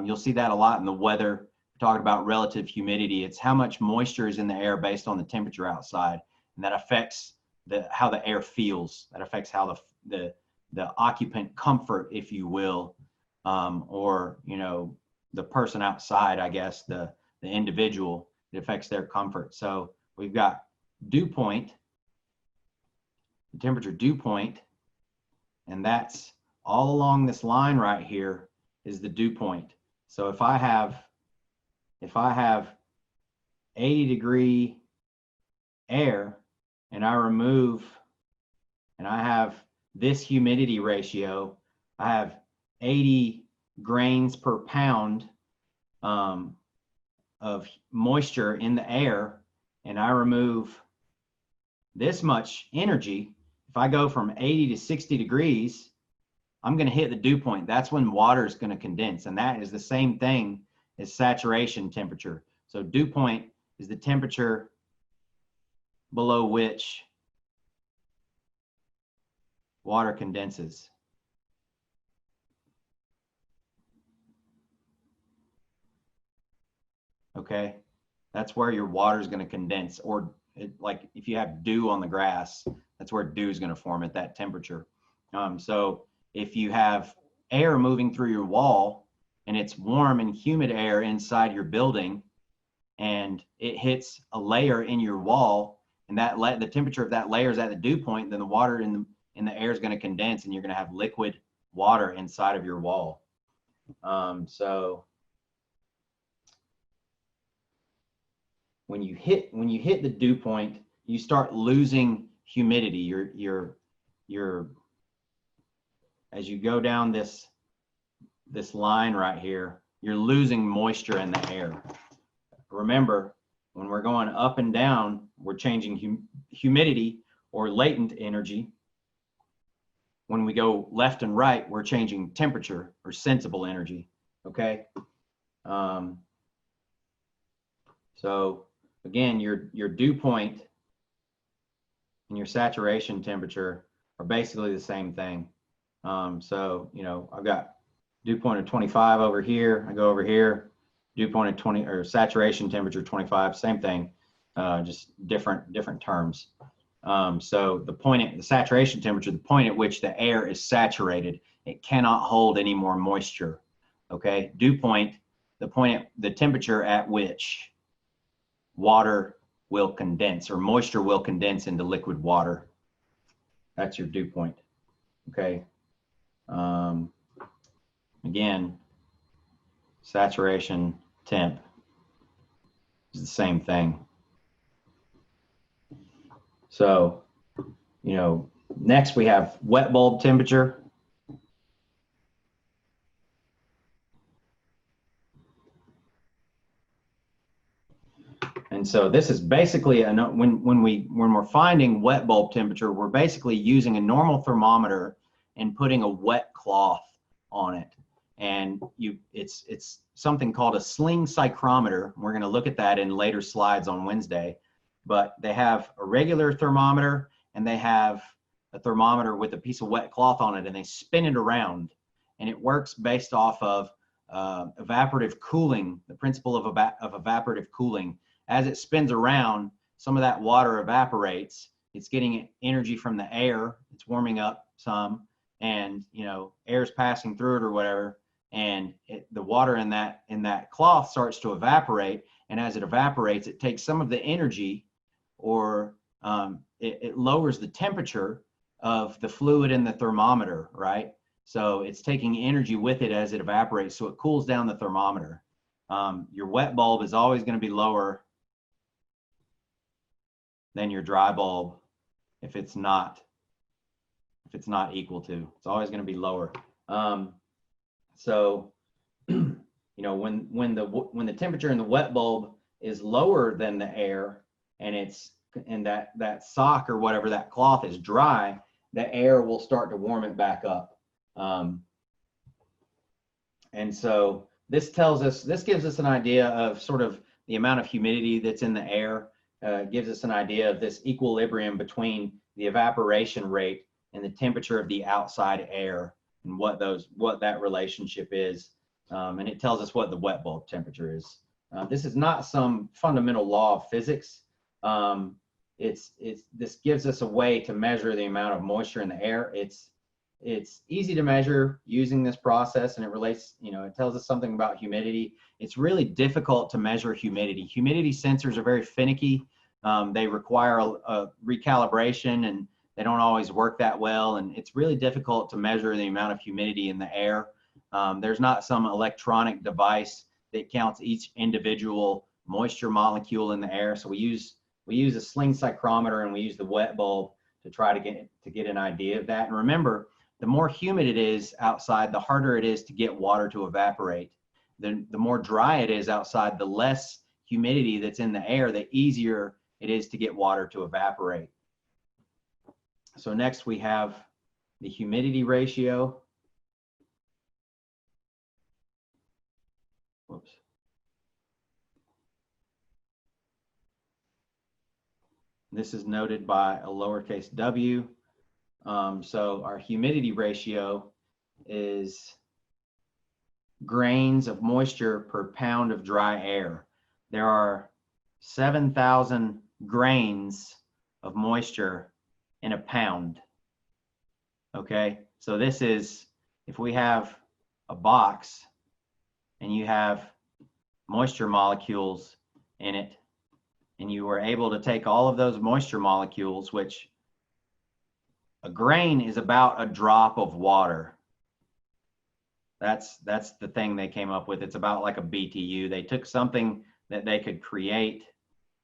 you'll see that a lot in the weather, talking about relative humidity. It's how much moisture is in the air based on the temperature outside, and that affects how the air feels. That affects how the occupant comfort, if you will, or, you know, the person outside, I guess, the individual, it affects their comfort. So we've got dew point, the temperature dew point, and that's all along this line right here is the dew point. So if I have 80-degree air and I have this humidity ratio, I have 80 grains per pound of moisture in the air, and I remove this much energy. If I go from 80 to 60 degrees, I'm going to hit the dew point. That's when water is going to condense, and that is the same thing as saturation temperature. So dew point is the temperature below which water condenses. Okay, that's where your water is going to condense, or like if you have dew on the grass, that's where dew is going to form at that temperature. So if you have air moving through your wall and it's warm and humid air inside your building, and it hits a layer in your wall, and the temperature of that layer is at the dew point, then the water in the air is going to condense, and you're going to have liquid water inside of your wall. So when you hit the dew point, you start losing humidity. You're as you go down this line right here, you're losing moisture in the air. Remember, when we're going up and down, we're changing humidity or latent energy. When we go left and right, we're changing temperature or sensible energy, okay? So again, your dew point and your saturation temperature are basically the same thing. So, you know, I've got dew point of 25 over here. I go over here, dew point of 20, or saturation temperature 25, same thing, just different terms. So the saturation temperature, the point at which the air is saturated, it cannot hold any more moisture. Okay, dew point, the temperature at which water will condense, or moisture will condense into liquid water. That's your dew point. Okay. Again, saturation temp is the same thing. So, you know, next we have wet bulb temperature. And so this is basically when we're finding wet bulb temperature, we're basically using a normal thermometer and putting a wet cloth on it. And it's something called a sling psychrometer. We're going to look at that in later slides on Wednesday. But they have a regular thermometer and they have a thermometer with a piece of wet cloth on it, and they spin it around, and it works based off of evaporative cooling, the principle of evaporative cooling. As it spins around, some of that water evaporates. It's getting energy from the air. It's warming up some, and you know, air's passing through it or whatever, and the water in that cloth starts to evaporate. And as it evaporates, it takes some of the energy, or it lowers the temperature of the fluid in the thermometer, right? So it's taking energy with it as it evaporates, so it cools down the thermometer. Your wet bulb is always going to be lower than your dry bulb if it's not if it's not equal to. It's always going to be lower. So, you know, when the temperature in the wet bulb is lower than the air, and that sock or whatever, that cloth is dry, the air will start to warm it back up. And so this gives us an idea of sort of the amount of humidity that's in the air. Gives us an idea of this equilibrium between the evaporation rate and the temperature of the outside air, and what that relationship is. And it tells us what the wet bulb temperature is. This is not some fundamental law of physics. This gives us a way to measure the amount of moisture in the air. It's easy to measure using this process, and it relates, you know, it tells us something about humidity. It's really difficult to measure humidity. Humidity sensors are very finicky. They require a recalibration, and they don't always work that well. And it's really difficult to measure the amount of humidity in the air. There's not some electronic device that counts each individual moisture molecule in the air. So we use a sling psychrometer, and we use the wet bulb to try to get an idea of that. And remember, the more humid it is outside, the harder it is to get water to evaporate. The more dry it is outside, the less humidity that's in the air, the easier it is to get water to evaporate. So next we have the humidity ratio. Whoops. This is noted by a lowercase w. So our humidity ratio is grains of moisture per pound of dry air. There are 7,000 grains of moisture in a pound. Okay, so this is, if we have a box and you have moisture molecules in it, and you were able to take all of those moisture molecules, which a grain is about a drop of water. That's the thing they came up with. It's about like a BTU. They took something that they could create,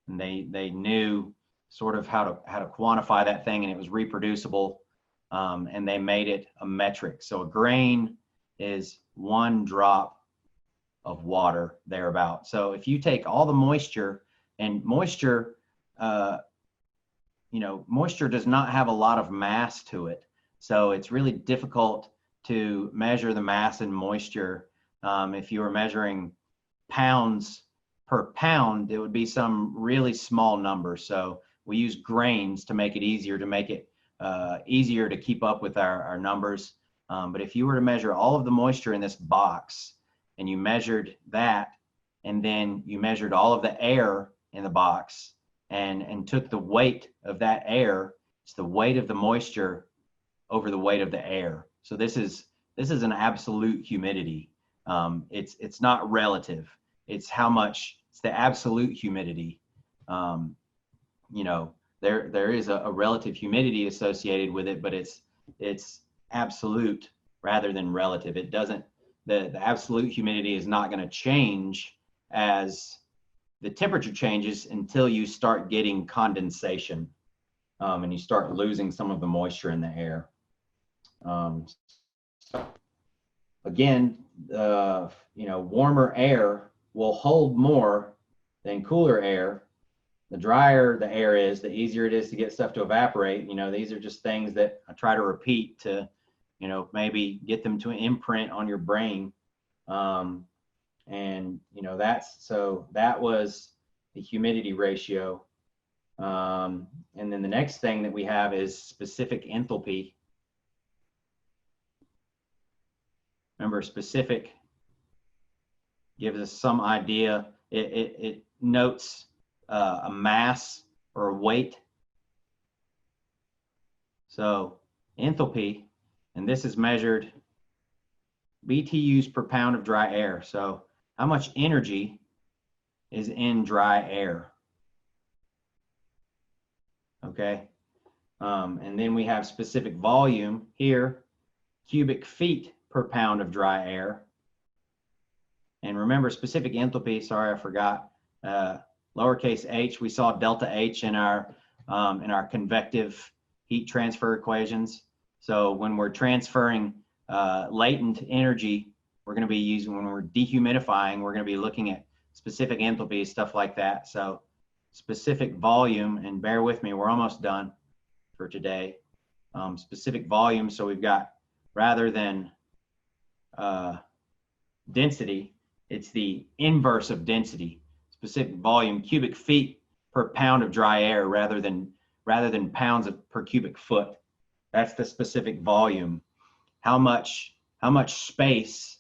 and they knew sort of how to quantify that thing, and it was reproducible, and they made it a metric. So a grain is 1 drop of water thereabout. So if you take all the moisture, and moisture, you know, moisture does not have a lot of mass to it. So it's really difficult to measure the mass in moisture. If you were measuring pounds per pound, it would be some really small number. So we use grains to make it easier, easier to keep up with our numbers. But if you were to measure all of the moisture in this box, and you measured that, and then you measured all of the air in the box, and took the weight of that air, it's the weight of the moisture over the weight of the air. So this is an absolute humidity. It's not relative. It's how much, it's the absolute humidity. You know, there is a relative humidity associated with it, but it's absolute rather than relative. It doesn't, the absolute humidity is not going to change as the temperature changes until you start getting condensation, and you start losing some of the moisture in the air. So again, you know, warmer air will hold more than cooler air. The drier the air is, the easier it is to get stuff to evaporate. You know, these are just things that I try to repeat to, you know, maybe get them to imprint on your brain. And, you know, that was the humidity ratio. And then the next thing that we have is specific enthalpy. Remember, specific gives us some idea. It notes a mass or a weight. So enthalpy, and this is measured BTUs per pound of dry air. So how much energy is in dry air? Okay. And then we have specific volume here, cubic feet per pound of dry air. And remember, specific enthalpy, sorry, I forgot, lowercase h, we saw delta H in our convective heat transfer equations. So when we're transferring latent energy, we're going to be using, when we're dehumidifying, we're going to be looking at specific enthalpies, stuff like that. So specific volume, and bear with me, we're almost done for today. Specific volume, so we've got, rather than density, it's the inverse of density. Specific volume, cubic feet per pound of dry air, rather than pounds per cubic foot. That's the specific volume. How much space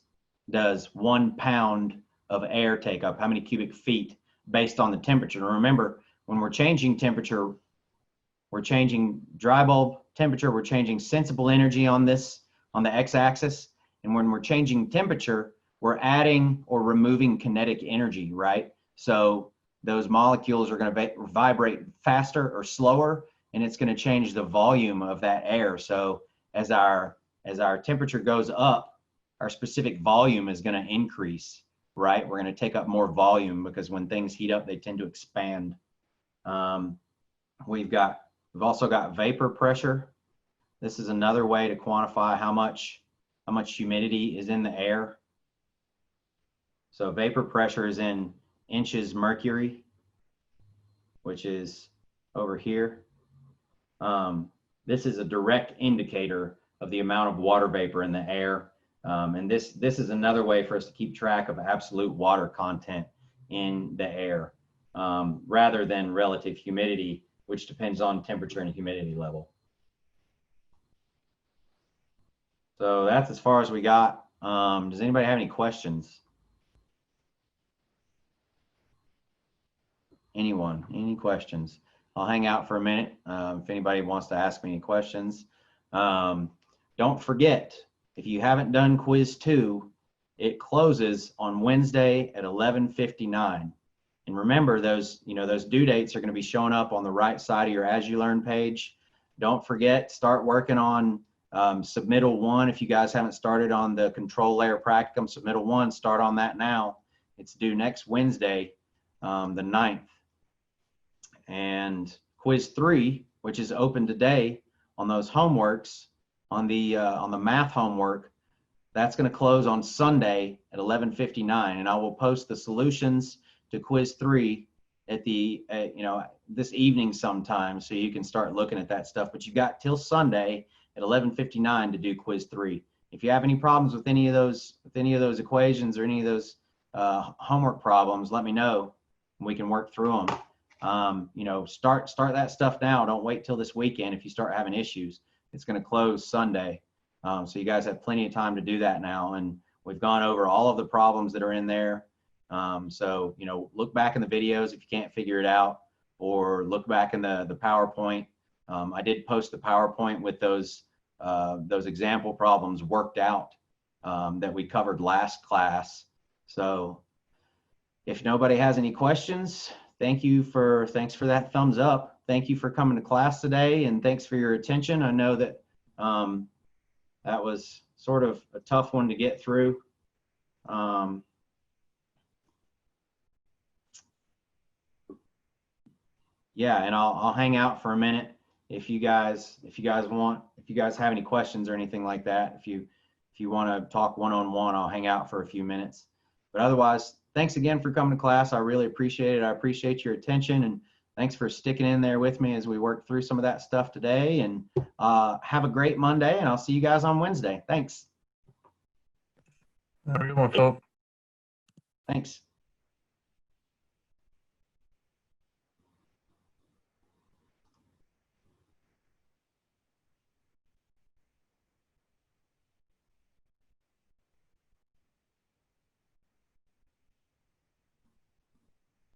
does 1 pound of air take up? How many cubic feet based on the temperature? And remember, when we're changing temperature, we're changing dry bulb temperature, we're changing sensible energy on the x-axis. And when we're changing temperature, we're adding or removing kinetic energy, right? So those molecules are going to vibrate faster or slower, and it's going to change the volume of that air. So as our temperature goes up, our specific volume is going to increase, right? We're going to take up more volume, because when things heat up, they tend to expand. We've also got vapor pressure. This is another way to quantify how much humidity is in the air. So vapor pressure is in inches mercury, which is over here. This is a direct indicator of the amount of water vapor in the air. And this is another way for us to keep track of absolute water content in the air, rather than relative humidity, which depends on temperature and humidity level. So that's as far as we got. Does anybody have any questions? Anyone, any questions? I'll hang out for a minute if anybody wants to ask me any questions. Don't forget, if you haven't done quiz 2, it closes on Wednesday at 11:59. And remember, those due dates are going to be showing up on the right side of your As You Learn page. Don't forget, start working on submittal 1. If you guys haven't started on the control layer practicum, submittal 1, start on that now. It's due next Wednesday, the 9th. And quiz 3, which is open today, on those homeworks, on the math homework, that's going to close on Sunday at 11:59, and I will post the solutions to quiz 3 at this evening sometime, so you can start looking at that stuff. But you've got till Sunday at 11:59 to do quiz 3. If you have any problems with any of those equations or any of those homework problems, let me know, and we can work through them. Start that stuff now. Don't wait till this weekend. If you start having issues, it's going to close Sunday. So you guys have plenty of time to do that now. And we've gone over all of the problems that are in there. So, look back in the videos if you can't figure it out, or look back in the PowerPoint. I did post the PowerPoint with those example problems worked out that we covered last class. So if nobody has any questions, thanks for that thumbs up. Thank you for coming to class today, and thanks for your attention. I know that that was sort of a tough one to get through. Yeah, and I'll hang out for a minute if you guys have any questions or anything like that. If you want to talk one-on-one, I'll hang out for a few minutes. But otherwise, thanks again for coming to class. I really appreciate it. I appreciate your attention, and thanks for sticking in there with me as we work through some of that stuff today. And have a great Monday, and I'll see you guys on Wednesday. Thanks. Have a good one, Phil. Thanks.